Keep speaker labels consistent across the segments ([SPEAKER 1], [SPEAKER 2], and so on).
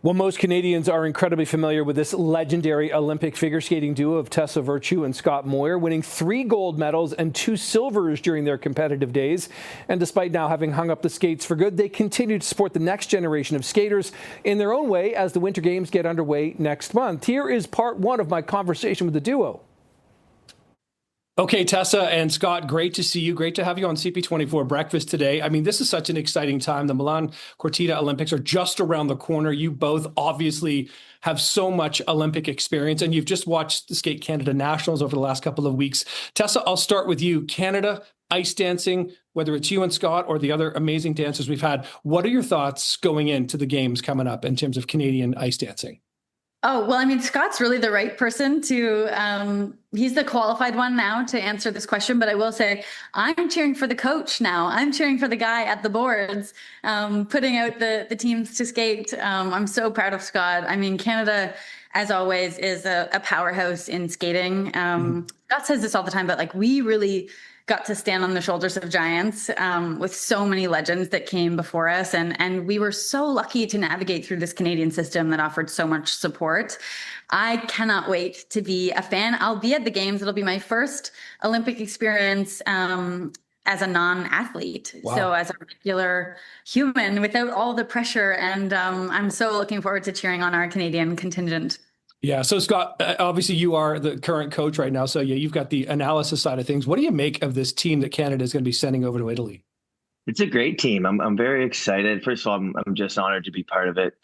[SPEAKER 1] Well, most Canadians are incredibly familiar with this legendary Olympic figure skating duo of Tessa and Scott Moir, winning 3 gold medals and 2 silvers during their competitive days. And despite now having hung up the skates for good, they continue to support the next generation of skaters in their own way as the Winter Games get underway next month. Here is part 1 of my conversation with the duo. Okay, Tessa and Scott, great to see you. Great to have you on CP24 Breakfast today. I mean, this is such an exciting time. The Milan Cortina Olympics are just around the corner. You both obviously have so much Olympic experience, and you've just watched the Skate Canada Nationals over the last couple of weeks. Tessa, I'll start with you. Canada, ice dancing, whether it's you and Scott or the other amazing dancers we've had, what are your thoughts going into the games coming up in terms of Canadian ice dancing?
[SPEAKER 2] Oh, well, I mean, Scott's really the right person he's the qualified one now to answer this question. But I will say, I'm cheering for the coach now. I'm cheering for the guy at the boards, putting out the teams to skate. I'm so proud of Scott. I mean, Canada, as always, is a powerhouse in skating. Scott says this all the time, but like, we really got to stand on the shoulders of giants with so many legends that came before us. And we were so lucky to navigate through this Canadian system that offered so much support. I cannot wait to be a fan. I'll be at the games. It'll be my first Olympic experience as a non-athlete. Wow. So as a regular human without all the pressure. And I'm so looking forward to cheering on our Canadian contingent.
[SPEAKER 1] Yeah. So Scott, obviously you are the current coach right now. So yeah, you've got the analysis side of things. What do you make of this team that Canada is going to be sending over to Italy?
[SPEAKER 3] It's a great team. I'm very excited. First of all, I'm just honored to be part of it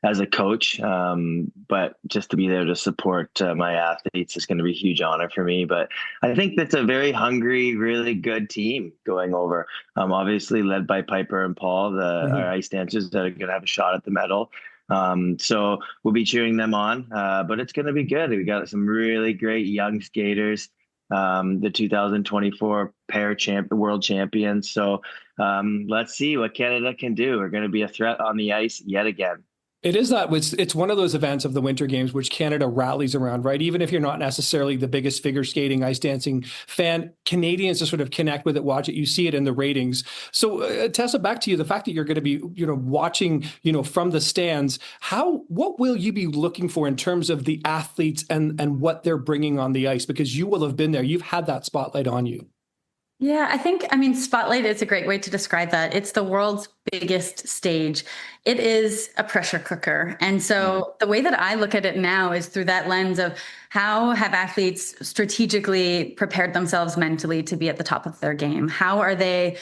[SPEAKER 3] as a coach. But just to be there to support my athletes is going to be a huge honor for me. But I think that's a very hungry, really good team going over. Obviously led by Piper and Paul, our ice dancers that are going to have a shot at the medal. So we'll be cheering them on, but it's going to be good. We got some really great young skaters, the 2024 world champions. So let's see what Canada can do. We're going to be a threat on the ice yet again.
[SPEAKER 1] It is that. It's one of those events of the Winter Games which Canada rallies around, right? Even if you're not necessarily the biggest figure skating, ice dancing fan, Canadians just sort of connect with it, watch it. You see it in the ratings. So Tessa, back to you. The fact that you're going to be, watching, from the stands, what will you be looking for in terms of the athletes and what they're bringing on the ice? Because you will have been there. You've had that spotlight on you.
[SPEAKER 2] Yeah, I mean, spotlight is a great way to describe that. It's the world's biggest stage. It is a pressure cooker. And so the way that I look at it now is through that lens of how have athletes strategically prepared themselves mentally to be at the top of their game? How are they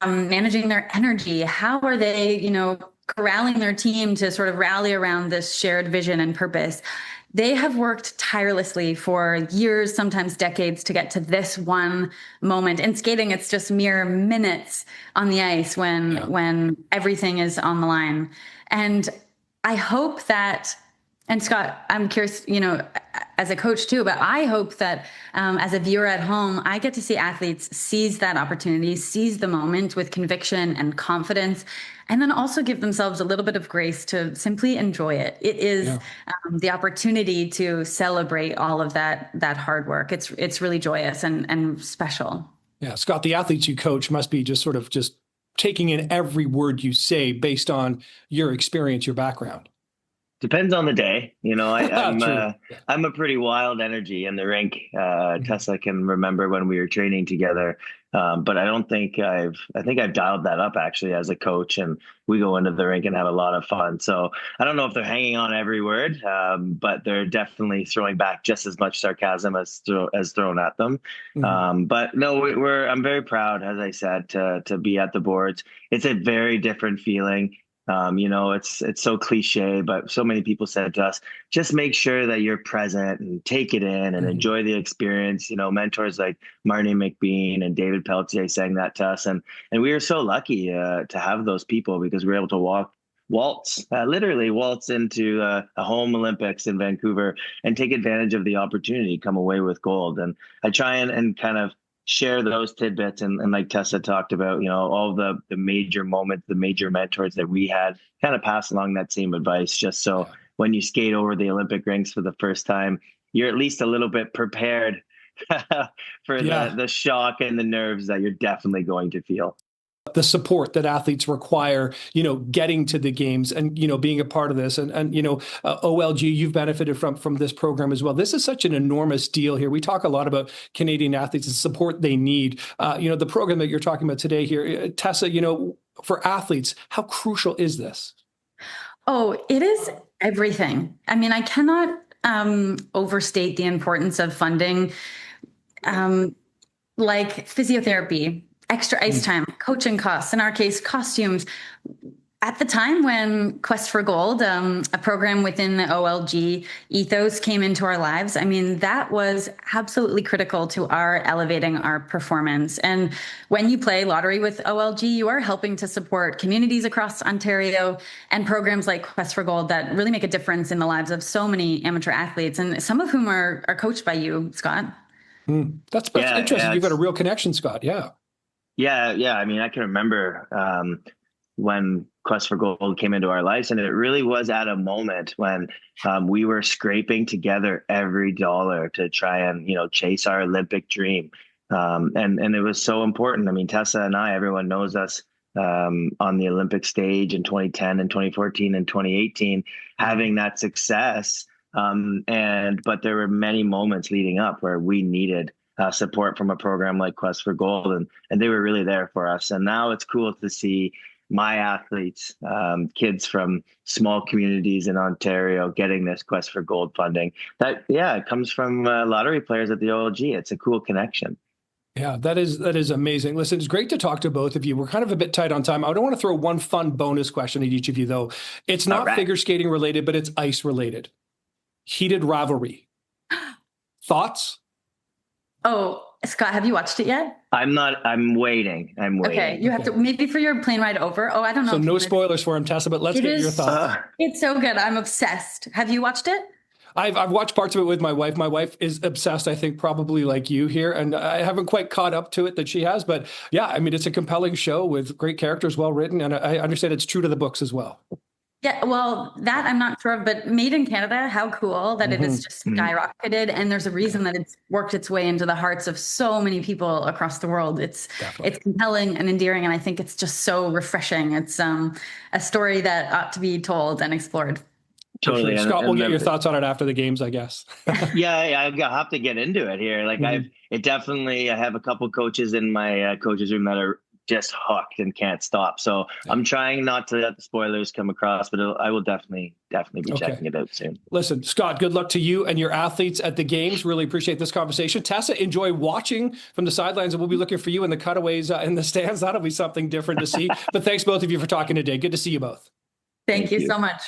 [SPEAKER 2] managing their energy? How are they, corralling their team to sort of rally around this shared vision and purpose? They have worked tirelessly for years, sometimes decades, to get to this one moment. In skating, it's just mere minutes on the ice when everything is on the line. And I hope that, and Scott, I'm curious, as a coach too, but I hope that as a viewer at home, I get to see athletes seize that opportunity, seize the moment with conviction and confidence, and then also give themselves a little bit of grace to simply enjoy it. It is the opportunity to celebrate all of that hard work. It's really joyous and special.
[SPEAKER 1] Yeah, Scott, the athletes you coach must be just taking in every word you say based on your experience, your background.
[SPEAKER 3] Depends on the day. I'm a pretty wild energy in the rink. Tessa can remember when we were training together. But I think I've dialed that up actually as a coach, and we go into the rink and have a lot of fun. So I don't know if they're hanging on every word, but they're definitely throwing back just as much sarcasm as thrown at them. But no, I'm very proud, as I said, to be at the boards. It's a very different feeling. It's so cliche, but so many people said to us, just make sure that you're present and take it in and enjoy the experience. Mentors like Marnie McBean and David Pelletier saying that to us. And we were so lucky to have those people because we were able to literally waltz into a home Olympics in Vancouver and take advantage of the opportunity to come away with gold. And I try and kind of share those tidbits and like Tessa talked about, all the major moments, the major mentors that we had, kind of pass along that same advice, just so when you skate over the Olympic rinks for the first time, you're at least a little bit prepared for the shock and the nerves that you're definitely going to feel.
[SPEAKER 4] the support that athletes require, getting to the games and, being a part of this. And OLG, you've benefited from this program as well. This is such an enormous deal here. We talk a lot about Canadian athletes and support they need. The program that you're talking about today here, Tessa, for athletes, how crucial is this?
[SPEAKER 2] Oh, it is everything. I mean, I cannot overstate the importance of funding, like physiotherapy, extra ice time, coaching costs, in our case, costumes. At the time when Quest for Gold, a program within the OLG ethos, came into our lives, I mean, that was absolutely critical to our elevating our performance. And when you play lottery with OLG, you are helping to support communities across Ontario and programs like Quest for Gold that really make a difference in the lives of so many amateur athletes, and some of whom are coached by you, Scott.
[SPEAKER 4] That's interesting. Yeah, you've got a real connection, Scott. Yeah.
[SPEAKER 3] Yeah. I mean, I can remember when Quest for Gold came into our lives, and it really was at a moment when we were scraping together every dollar to try and, chase our Olympic dream. And it was so important. I mean, Tessa and I, everyone knows us on the Olympic stage in 2010 and 2014 and 2018, having that success. But there were many moments leading up where we needed support from a program like Quest for Gold, and they were really there for us. And now it's cool to see my athletes, kids from small communities in Ontario, getting this Quest for Gold funding. It comes from lottery players at the OLG. It's a cool connection.
[SPEAKER 4] Yeah, that is amazing. Listen, it's great to talk to both of you. We're kind of a bit tight on time. I don't want to throw one fun bonus question at each of you, though. It's not figure skating related, but it's ice related. Heated rivalry. Thoughts?
[SPEAKER 2] Oh, Scott, have you watched it yet?
[SPEAKER 3] I'm waiting.
[SPEAKER 2] Okay, you have to, maybe for your plane ride over. Oh, I don't know.
[SPEAKER 4] So no spoilers for him, Tessa, but let's get your thoughts.
[SPEAKER 2] It's so good. I'm obsessed. Have you watched it?
[SPEAKER 4] I've watched parts of it with my wife. My wife is obsessed, I think, probably like you here. And I haven't quite caught up to it that she has. But yeah, I mean, it's a compelling show with great characters, well written. And I understand it's true to the books as well.
[SPEAKER 2] Yeah, well, that I'm not sure of, but made in Canada, how cool that it has just skyrocketed. And there's a reason that it's worked its way into the hearts of so many people across the world. It's compelling and endearing. And I think it's just so refreshing. It's a story that ought to be told and explored.
[SPEAKER 3] Totally.
[SPEAKER 4] Scott, we'll get your thoughts on it after the games, I guess.
[SPEAKER 3] Yeah, I have to get into it here. Like I have a couple coaches in my coaches room that are just hooked and can't stop. So I'm trying not to let the spoilers come across, but I will definitely be checking it out soon.
[SPEAKER 4] Listen, Scott, good luck to you and your athletes at the games. Really appreciate this conversation. Tessa, enjoy watching from the sidelines, and we'll be looking for you in the cutaways in the stands. That'll be something different to see. But thanks both of you for talking today. Good to see you both.
[SPEAKER 2] Thank you so much.